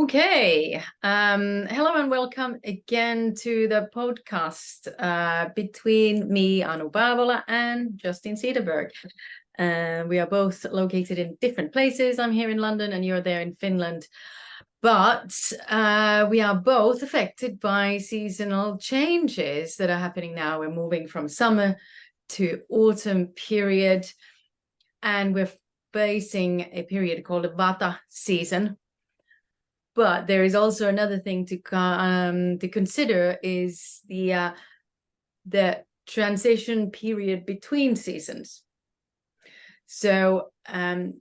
Okay. Hello and welcome again to the podcast between me, Anu Paavola, and Justin Cederberg. We are both located in different places. I'm here in London and you're there in Finland. But we are both affected by seasonal changes that are happening now. We're moving from summer to autumn period, and we're facing a period called the Vata season. But there is also another thing to consider is the transition period between seasons. So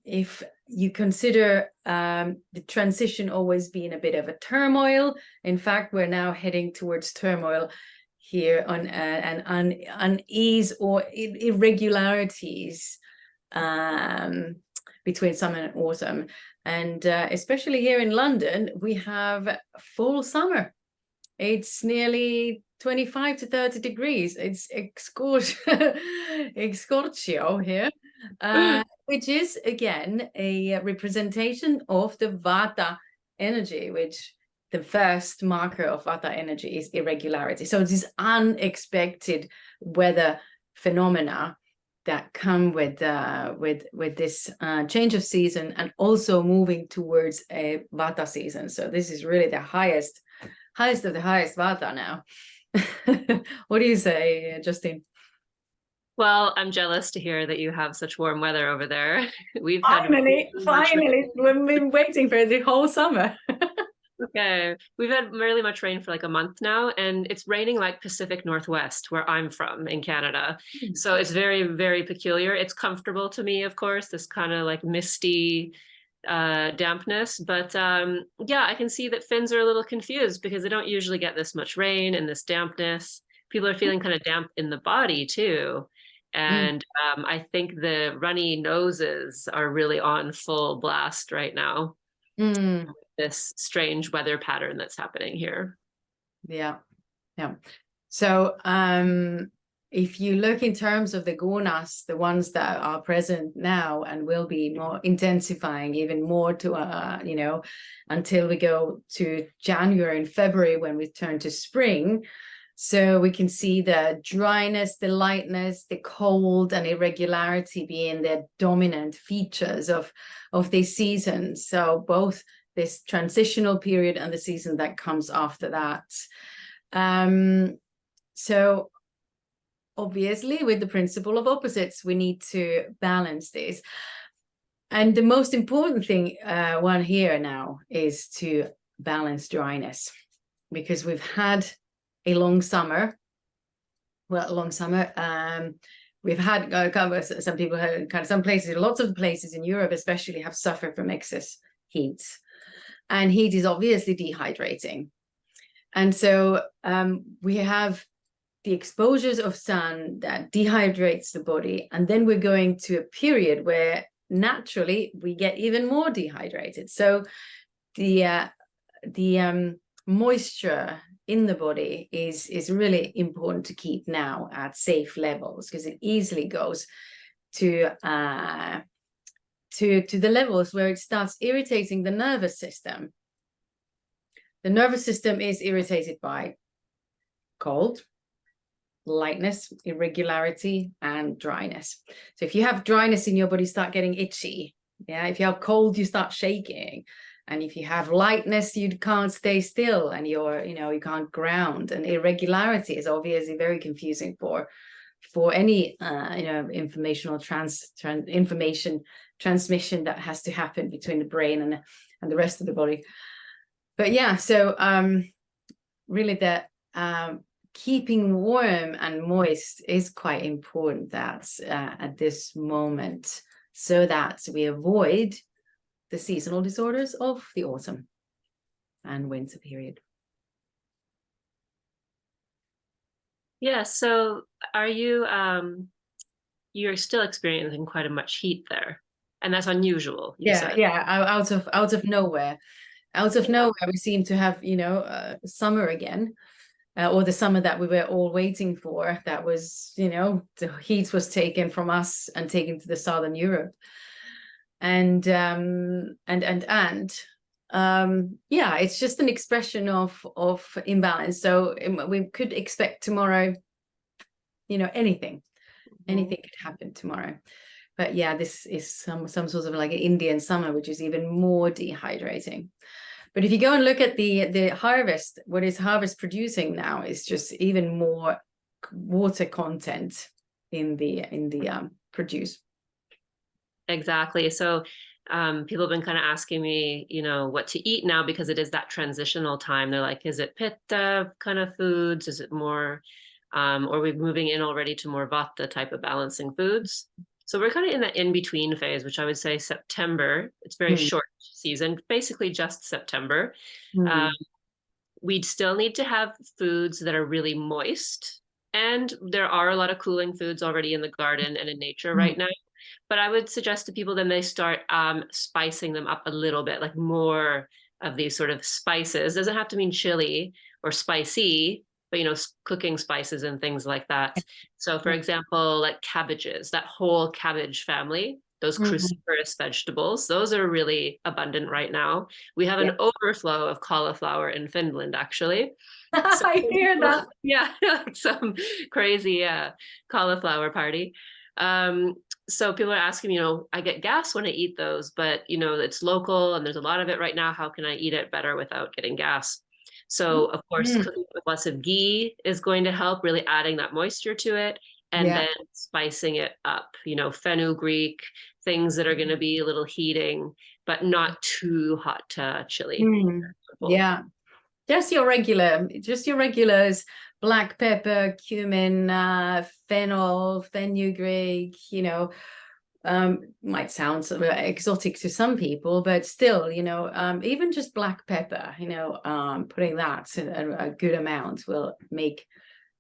if you consider the transition always being a bit of a turmoil, in fact, we're now heading towards turmoil here on an unease or irregularities between summer and autumn. And especially here in London, we have full summer. It's nearly 25 to 30 degrees. It's Escortio here, which is, again, a representation of the Vata energy, which the first marker of Vata energy is irregularity. So this unexpected weather phenomena that come with this change of season, and also moving towards a Vata season. So this is really the highest of the highest Vata now. What do you say, Justine? Well, I'm jealous to hear that you have such warm weather over there. We've finally, we've been waiting for the whole summer. Okay, we've had really much rain for like a month now, and it's raining like Pacific Northwest, where I'm from in Canada. So it's very, very peculiar. It's comfortable to me, of course, this kind of like misty dampness. But yeah, I can see that Finns are a little confused because they don't usually get this much rain and this dampness. People are feeling kind of damp in the body too. And I think the runny noses are really on full blast right now. This strange weather pattern that's happening here. Yeah. So if you look in terms of the gunas, the ones that are present now and will be more intensifying even more to until we go to January and February, when we turn to spring. So we can see the dryness, the lightness, the cold, and irregularity being the dominant features of this season. So both this transitional period and the season that comes after that. So obviously, with the principle of opposites, we need to balance this. And the most important thing one here now is to balance dryness, because we've had a long summer. Well, a long summer. We've had some people have some places, lots of places in Europe especially, have suffered from excess heat. And heat is obviously dehydrating. And so we have the exposures of sun that dehydrates the body. And then we're going to a period where naturally we get even more dehydrated. So the moisture in the body is really important to keep now at safe levels, because it easily goes to the levels where it starts irritating the nervous system. The nervous system is irritated by cold, lightness, irregularity, and dryness. So if you have dryness in your body, start getting itchy. Yeah, if you have cold, you start shaking. And if you have lightness, you can't stay still, and you can't ground. And irregularity is obviously very confusing for any information transmission that has to happen between the brain and the rest of the body. But yeah, so really that keeping warm and moist is quite important at this moment, so that we avoid the seasonal disorders of the autumn and winter period. Yeah, so are you're still experiencing quite a much heat there, and that's unusual, you said. Out of nowhere. We seem to have summer again, or the summer that we were all waiting for. That was the heat was taken from us and taken to the southern Europe, and Yeah, it's just an expression of imbalance. So we could expect tomorrow, anything could happen tomorrow. But yeah, this is some sort of like an Indian summer, which is even more dehydrating. But if you go and look at the harvest, what is harvest producing now is just even more water content in the produce. Exactly. So people have been kind of asking me, what to eat now, because it is that transitional time. They're like, is it pitta kind of foods? Is it more, or are we moving in already to more vata type of balancing foods? So we're kind of in that in-between phase, which I would say September. It's very short season, basically just September. We'd still need to have foods that are really moist. And there are a lot of cooling foods already in the garden and in nature right now. But I would suggest to people then they start spicing them up a little bit, like more of these sort of spices. Doesn't have to mean chili or spicy, but cooking spices and things like that. So for example, like cabbages, that whole cabbage family, those cruciferous vegetables, those are really abundant right now. We have an overflow of cauliflower in Finland, actually. So, I hear that. Yeah, like some crazy cauliflower party. So people are asking, I get gas when I eat those, but it's local and there's a lot of it right now. How can I eat it better without getting gas? So of course, cooking with lots of ghee is going to help, really adding that moisture to it, and then spicing it up, fenugreek, things that are going to be a little heating, but not too hot to chili. Yeah. Just your regulars, black pepper, cumin, fennel, fenugreek, might sound sort of exotic to some people, but still, even just black pepper, putting that a good amount will make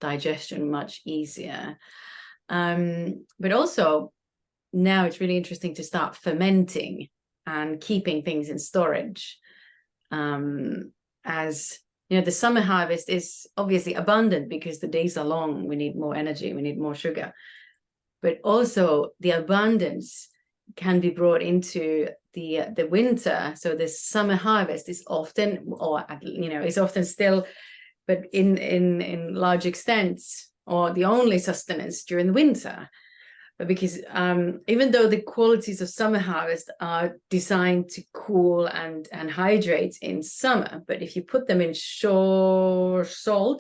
digestion much easier. But also now it's really interesting to start fermenting and keeping things in storage. As the summer harvest is obviously abundant because the days are long. We need more energy, we need more sugar, but also the abundance can be brought into the winter. So the summer harvest is often, is often still, but in large extents, or the only sustenance during the winter. But because even though the qualities of summer harvest are designed to cool and hydrate in summer, but if you put them in salt,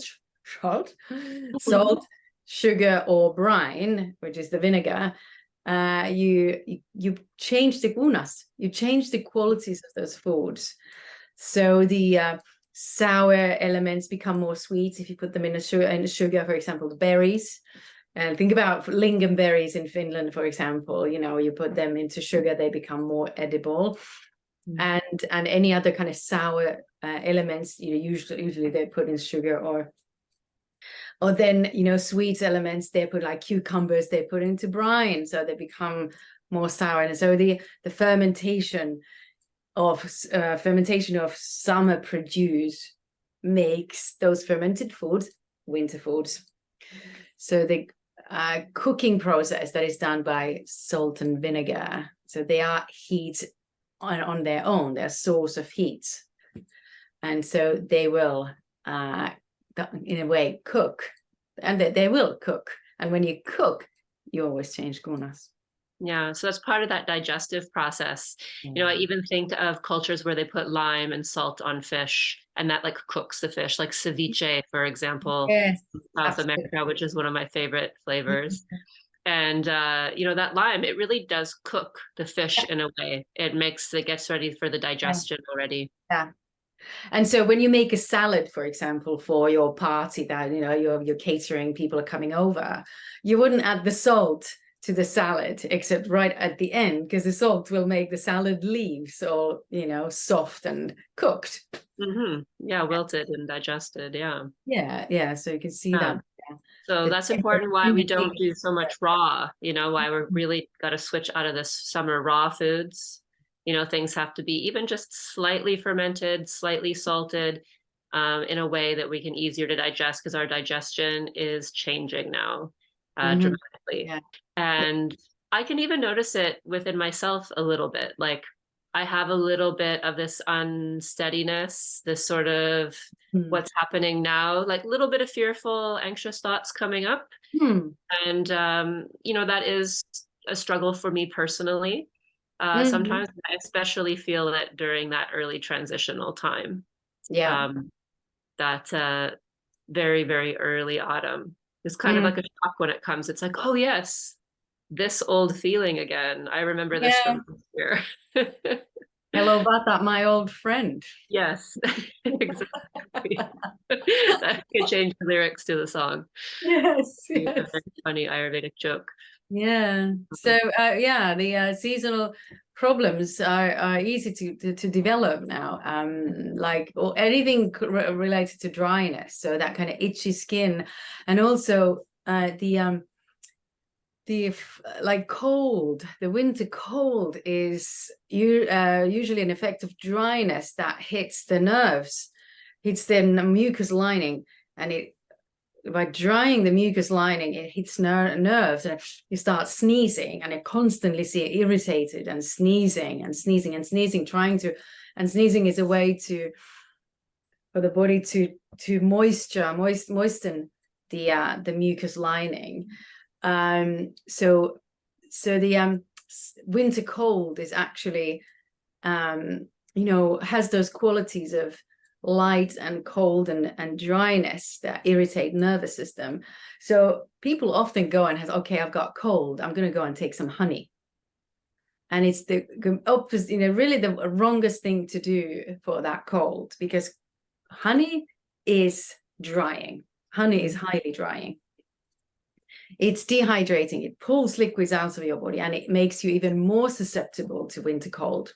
sugar, or brine, which is the vinegar, you change the gunas, you change the qualities of those foods. So the sour elements become more sweet if you put them in sugar, for example, the berries. And think about lingonberries in Finland, for example. You put them into sugar, they become more edible. And any other kind of sour elements, usually they put in sugar, or then sweet elements, they put like cucumbers, they put into brine, so they become more sour. And so the fermentation of summer produce makes those fermented foods winter foods. So the cooking process that is done by salt and vinegar, so they are heat on their own, they're source of heat, and so they will in a way cook, and they will cook, and when you cook you always change gunas. Yeah, so that's part of that digestive process. I even think of cultures where they put lime and salt on fish, and that like cooks the fish, like ceviche, for example, South America, which is one of my favorite flavors. And that lime, it really does cook the fish in a way. It gets ready for the digestion already. Yeah. And so when you make a salad, for example, for your party that you're catering, people are coming over, you wouldn't add the salt to the salad except right at the end, because the salt will make the salad leaves all soft and cooked. Yeah, wilted and digested. Yeah, so you can see that. So that's important, why we don't do so much raw, why we're really got to switch out of this summer raw foods. Things have to be even just slightly fermented, slightly salted, in a way that we can easier to digest, because our digestion is changing now dramatically. And I can even notice it within myself a little bit. Like I have a little bit of this unsteadiness, this sort of what's happening now, like a little bit of fearful, anxious thoughts coming up. Hmm. And, that is a struggle for me personally. Mhm. Sometimes I especially feel it during that early transitional time, Yeah. um, that very, very early autumn. It's kind of Mm. like a shock when it comes. It's like, oh, yes, this old feeling again. I remember this Yeah. from last year. Hello, Vata, my old friend. Yes, exactly. That could change the lyrics to the song. Yes, It's a yes. very funny Ayurvedic joke. Yeah. So, yeah, the seasonal problems are easy to develop now. Like, or anything related to dryness, so that kind of itchy skin, and also like cold, the winter cold is usually an effect of dryness that hits the nerves, hits the mucus lining, and it by drying the mucus lining, it hits nerves, and you start sneezing, and you constantly see irritated and sneezing and sneezing and sneezing, and sneezing is a way for the body to moisten the mucus lining. So the winter cold is actually has those qualities of light and cold and dryness that irritate nervous system. So people often go and okay, I've got cold, I'm going to go and take some honey. And it's the opposite, really the wrongest thing to do for that cold, because honey is drying. Honey is highly drying. It's dehydrating. It pulls liquids out of your body, and it makes you even more susceptible to winter cold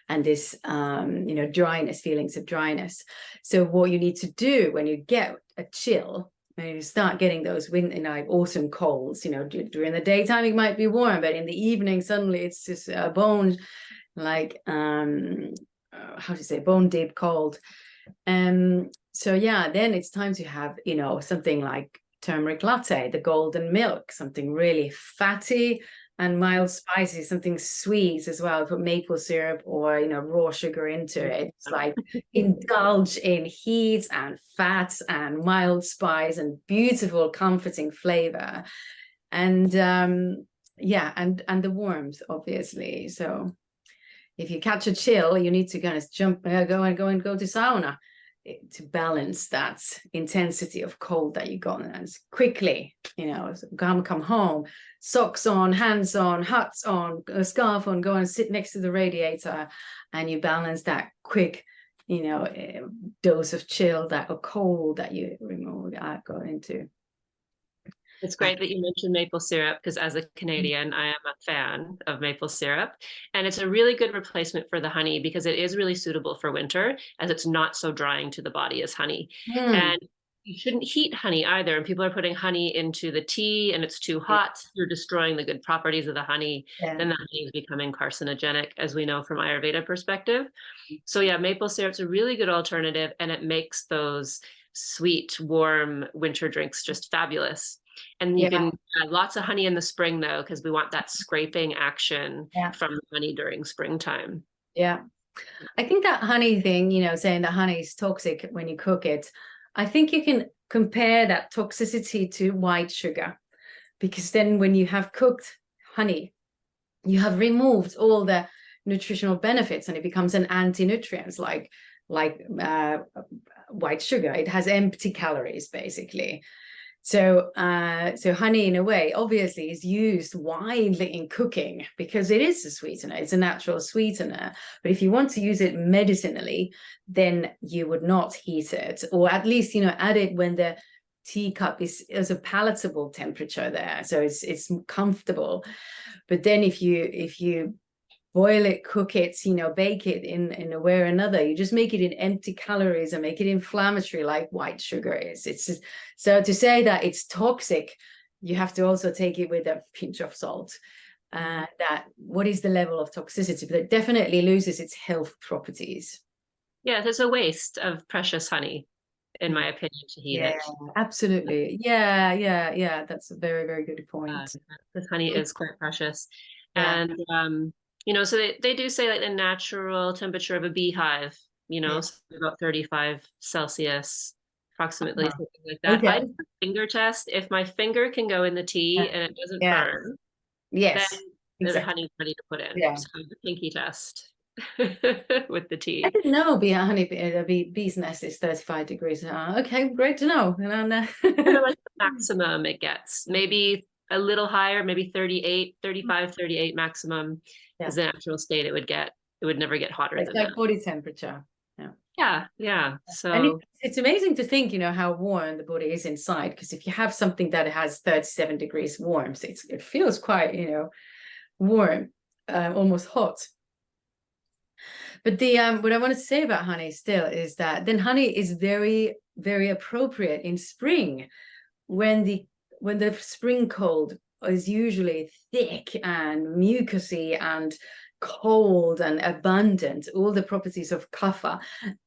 and this dryness, feelings of dryness. So what you need to do when you get a chill, when you start getting those autumn colds, during the daytime it might be warm, but in the evening suddenly it's just a bone, like how to say, bone deep cold. So yeah, then it's time to have something like turmeric latte, the golden milk, something really fatty and mild spicy, something sweet as well. Put maple syrup or raw sugar into it. It's like indulge in heat and fats and mild spice and beautiful comforting flavor. And yeah, and the warmth, obviously. So if you catch a chill, you need to kind of go to sauna to balance that intensity of cold that you got, and quickly, come home, socks on, hands on, hats on, a scarf on, go and sit next to the radiator, and you balance that quick, dose of chill, that or cold that you go into. It's great that you mentioned maple syrup, because as a Canadian, I am a fan of maple syrup. And it's a really good replacement for the honey, because it is really suitable for winter, as it's not so drying to the body as honey. And you shouldn't heat honey either. And people are putting honey into the tea and it's too hot. You're destroying the good properties of the honey. Yeah. Then the honey is becoming carcinogenic, as we know from Ayurveda perspective. So yeah, maple syrup's a really good alternative, and it makes those sweet, warm winter drinks just fabulous. And you can add lots of honey in the spring, though, because we want that scraping action from the honey during springtime. Yeah. I think that honey thing, saying that honey is toxic when you cook it, I think you can compare that toxicity to white sugar, because then when you have cooked honey, you have removed all the nutritional benefits, and it becomes an anti-nutrients like white sugar. It has empty calories, basically. So honey, in a way, obviously is used widely in cooking because it is a sweetener. It's a natural sweetener. But if you want to use it medicinally, then you would not heat it, or at least, add it when the teacup is a palatable temperature there. So it's comfortable. But then if you boil it, cook it, bake it in a way or another, you just make it in empty calories and make it inflammatory like white sugar is. It's just, so to say that it's toxic, you have to also take it with a pinch of salt. That what is the level of toxicity? But it definitely loses its health properties. Yeah, there's a waste of precious honey, in my opinion, to heat it. Absolutely. Yeah. That's a very, very good point. This honey is quite precious. Yeah. And So they do say like the natural temperature of a beehive, Yeah. so about 35 Celsius, approximately, Uh-huh. something like that. I Okay. do a finger test. If my finger can go in the tea Yeah. and it doesn't Yeah. burn, then Yes. the Exactly. honey's ready to put in. Yeah. So the pinky test with the I tea. didn't know bee's nest is 35 degrees. Okay, great to know. Kind of like the maximum it gets. Maybe a little higher, maybe 38, 35, 38 maximum is Yeah. the natural state it would get. It would never get hotter It's than like that. body temperature. Yeah. Yeah, yeah. And So it's amazing to think, how warm the body is inside. Because if you have something that has 37 degrees warmth, it feels quite, warm, almost hot. But the what I want to say about honey still is that then honey is very, very appropriate in spring when the spring cold is usually thick and mucousy and cold and abundant, all the properties of kapha,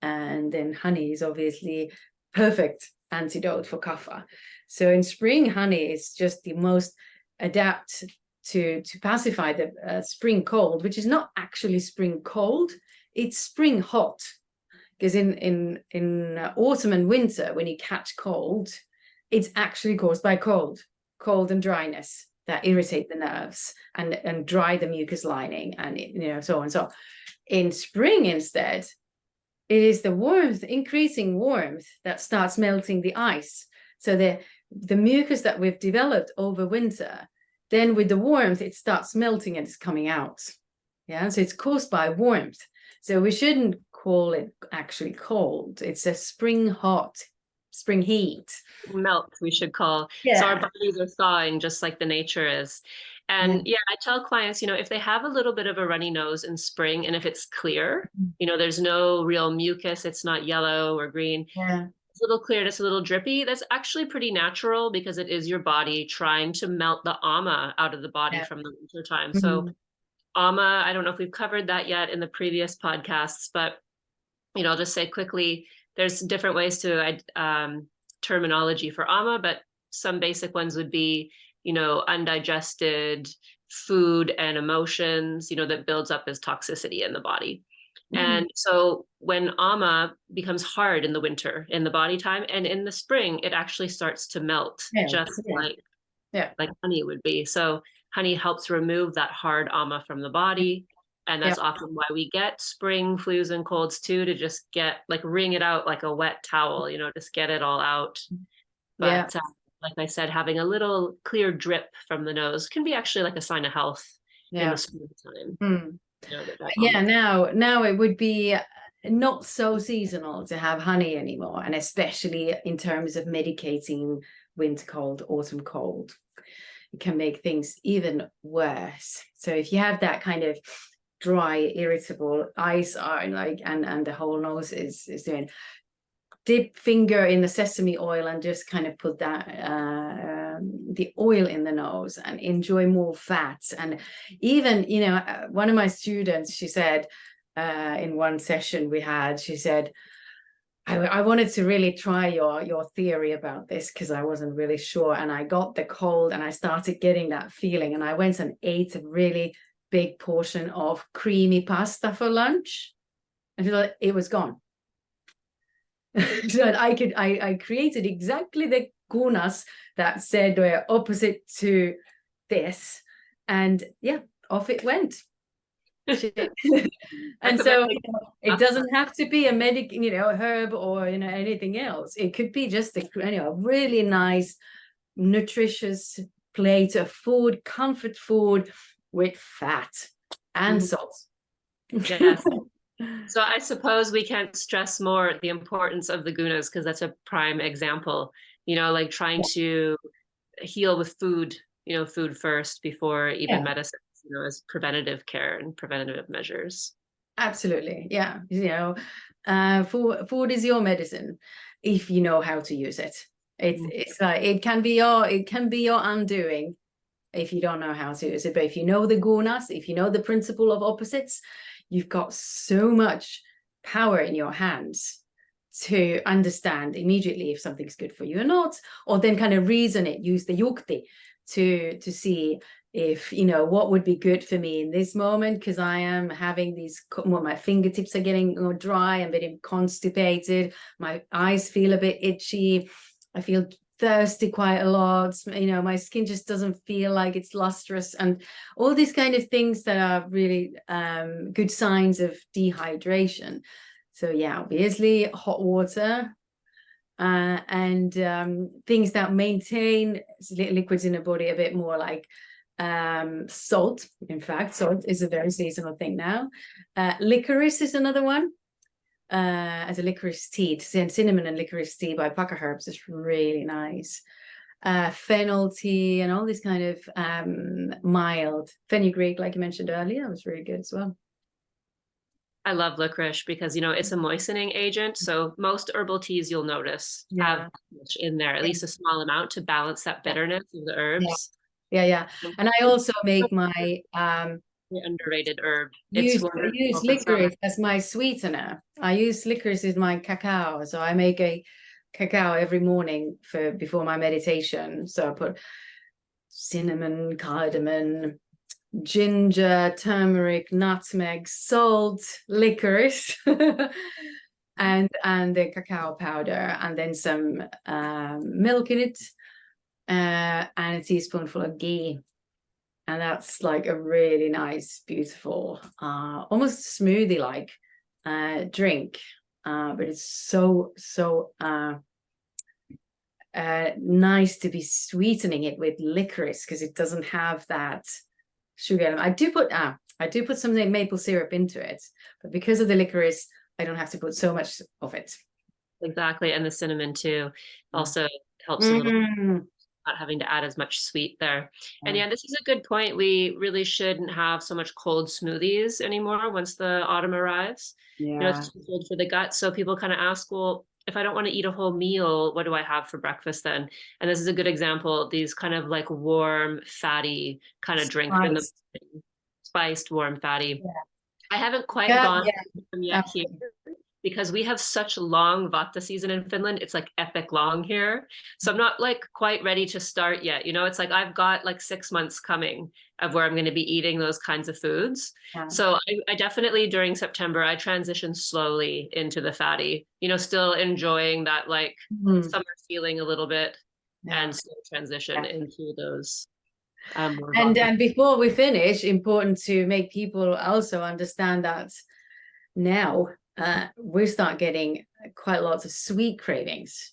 and then honey is obviously perfect antidote for kapha. So in spring, honey is just the most adapt to pacify the spring cold, which is not actually spring cold, it's spring hot. Because in autumn and winter, when you catch cold, it's actually caused by cold and dryness that irritate the nerves and dry the mucus lining, and so on. So in spring instead, it is the warmth, increasing warmth, that starts melting the ice. So the mucus that we've developed over winter, then with the warmth, it starts melting and it's coming out. Yeah, so it's caused by warmth. So we shouldn't call it actually cold. It's a spring hot, spring heat. melt, we should call. So our Yeah. bodies are thawing just like the nature is. Yeah. And yeah, I tell clients, if they have a little bit of a runny nose in spring and if it's clear, there's no real mucus, it's not yellow or green. Yeah. It's a little clear, it's a little drippy. That's actually pretty natural because it is your body trying to melt the ama out of the body Yeah. from the winter time. So Mhm. ama, I don't know if we've covered that yet in the previous podcasts, but I'll just say quickly, there's different ways to terminology for ama, but some basic ones would be, undigested food and emotions, that builds up as toxicity in the body. Mhm. And so when ama becomes hard in the winter, in the body time, and in the spring, it actually starts to melt, Yeah. just Yeah. Yeah. like honey would be. So honey helps remove that hard ama from the body. And Yeah. that's often why we get spring flus and colds too, to just get like wring it out like a wet towel, just get it all out. Yeah. But like I said, having a little clear drip from the nose can be actually like a sign of health in the Yeah. springtime. Mm. That Yeah. almost. Now it would be not so seasonal to have honey anymore, and especially in terms of medicating winter cold, autumn cold. It can make things even worse. So if you have that kind of dry, irritable eyes are like, and the whole nose is doing, dip finger in the sesame oil and just kind of put that the oil in the nose and enjoy more fats. And even one of my students, she said in one session we had, she said, I wanted to really try your theory about this because I wasn't really sure, and I got the cold and I started getting that feeling, and I went and ate a really big portion of creamy pasta for lunch, and it was gone. So I created exactly the gunas that said were opposite to this, and yeah, off it went. And so it doesn't have to be a herb or anything else. It could be just a really nice nutritious plate of food, comfort food with fat and salt. Yes. So I suppose we can't stress more the importance of the gunas because that's a prime example, like trying to heal with food, food first before even Yeah, medicine, as preventative care and preventative measures. absolutely. Yeah. Food is your medicine if you know how to use it. It's like it can be your undoing if you don't know how to use it. But if you know the gunas, if you know the principle of opposites, you've got so much power in your hands to understand immediately if something's good for you or not, or then kind of reason it, use the yukti to see if, you know, what would be good for me in this moment, because I am having these, well, my fingertips are getting dry, I'm getting constipated, my eyes feel a bit itchy, I feel thirsty quite a lot, you know, my skin just doesn't feel like it's lustrous, and all these kind of things that are really good signs of dehydration. So yeah, obviously hot water, and things that maintain liquids in the body a bit more, like salt. In fact, salt is a very seasonal thing now. Licorice is another one. As a licorice tea, cinnamon and licorice tea by Pucker Herbs is really nice. Fennel tea and all these kind of mild fenugreek, like you mentioned earlier, was really good as well. I love licorice because, you know, it's a moistening agent. So most herbal teas you'll notice have licorice in there, at least a small amount, to balance that bitterness of the herbs. Yeah. And I also make my underrated herb. Use licorice as my sweetener. I use licorice as my cacao. So I make a cacao every morning before my meditation. So I put cinnamon, cardamom, ginger, turmeric, nutmeg, salt, licorice, and the cacao powder, and then some milk in it, and a teaspoonful of ghee. And that's like a really nice, beautiful, almost smoothie like drink, but it's so nice to be sweetening it with licorice, because it doesn't have that sugar. I do put some maple syrup into it, but because of the licorice, I don't have to put so much of it. Exactly, and the cinnamon too also helps a little. Not having to add as much sweet there. And yeah, this is a good point. We really shouldn't have so much cold smoothies anymore once the autumn arrives. You know, it's too cold for the gut. So people kind of ask, well, if I don't want to eat a whole meal, what do I have for breakfast then? And this is a good example, these kind of like warm, fatty kind of drink in the spiced, warm, fatty. Yeah. I haven't quite gone them yet here, because we have such long Vata season in Finland. It's like epic long here. So I'm not like quite ready to start yet. You know, it's like I've got like 6 months coming of where I'm going to be eating those kinds of foods. Yeah. So I definitely, during September, I transition slowly into the fatty, you know, still enjoying that like summer feeling a little bit, and still transition into those. And before we finish, important to make people also understand that now we start getting quite lots of sweet cravings.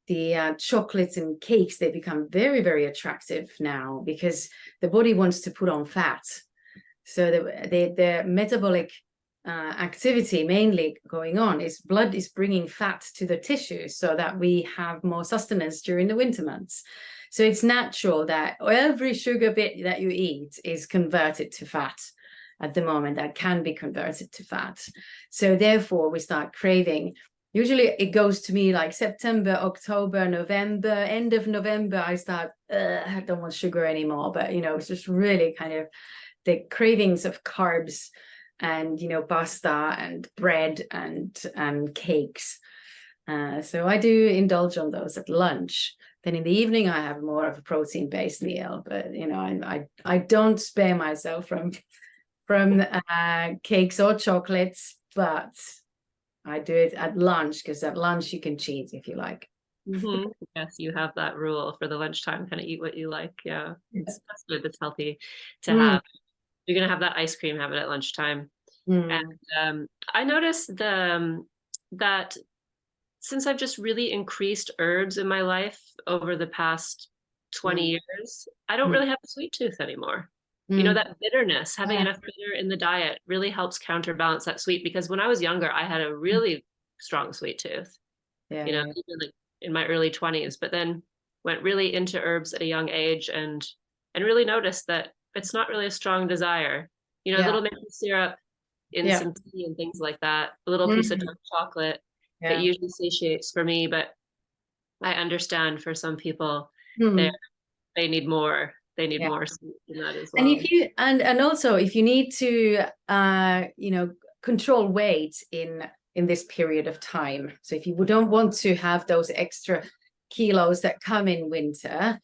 The chocolates and cakes, they become very, very attractive now, because the body wants to put on fat. So the metabolic activity mainly going on is blood is bringing fat to the tissues so that we have more sustenance during the winter months. So it's natural that every sugar bit that you eat is converted to fat at the moment, that can be converted to fat. So therefore we start craving. Usually it goes to me like September, October, November, end of November, I start, I don't want sugar anymore. But, you know, it's just really kind of the cravings of carbs and, you know, pasta and bread and cakes. So I do indulge on those at lunch. Then in the evening, I have more of a protein-based meal. But, you know, I don't spare myself from cakes or chocolates, but I do it at lunch, because at lunch you can cheat if you like. Yes, you have that rule for the lunchtime, kind of eat what you like. Yeah, that's good. That's healthy to have. You're gonna have that ice cream, have it at lunchtime. And I noticed that since I've just really increased herbs in my life over the past 20 years, I don't really have a sweet tooth anymore. You know, that bitterness, having enough bitter in the diet really helps counterbalance that sweet, because when I was younger, I had a really strong sweet tooth, you know, even like in my early 20s, but then went really into herbs at a young age and really noticed that it's not really a strong desire. You know, a little maple syrup in some tea and things like that, a little piece of dark chocolate, it usually satiates for me, but I understand for some people, they need more. They need more than that as well. And if you and also if you need to you know, control weight in this period of time, so if you don't want to have those extra kilos that come in winter,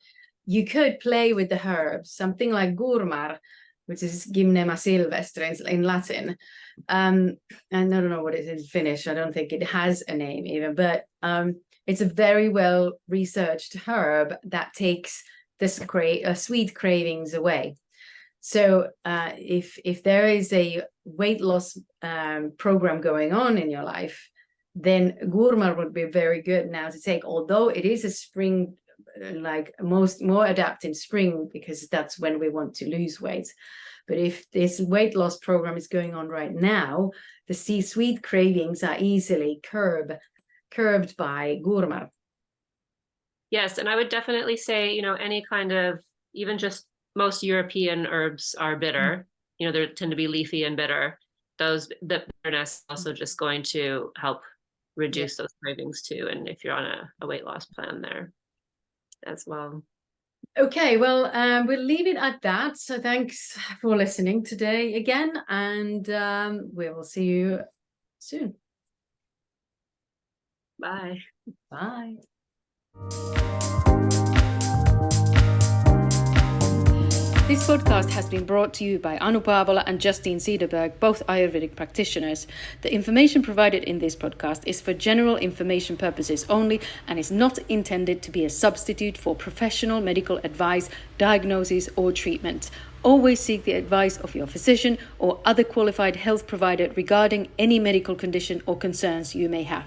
you could play with the herbs, something like gurmar, which is Gymnema sylvestre in Latin. And I don't know what it is in Finnish. I don't think it has a name even, but it's a very well researched herb that takes the sweet cravings away. So if there is a weight loss program going on in your life, then gurmar would be very good now to take, although it is a spring, like more adapt in spring, because that's when we want to lose weight. But if this weight loss program is going on right now, the sweet cravings are easily curbed by gurmar. Yes, and I would definitely say, any kind of, even just most European herbs are bitter. They tend to be leafy and bitter. The bitterness is also just going to help reduce those cravings too. And if you're on a weight loss plan there as well. Okay, well, we'll leave it at that. So thanks for listening today again, and we will see you soon. Bye. Bye. This podcast has been brought to you by Anu Paavola and Justine Cederberg, both Ayurvedic practitioners. The information provided in this podcast is for general information purposes only and is not intended to be a substitute for professional medical advice, diagnosis, or treatment. Always seek the advice of your physician or other qualified health provider regarding any medical condition or concerns you may have.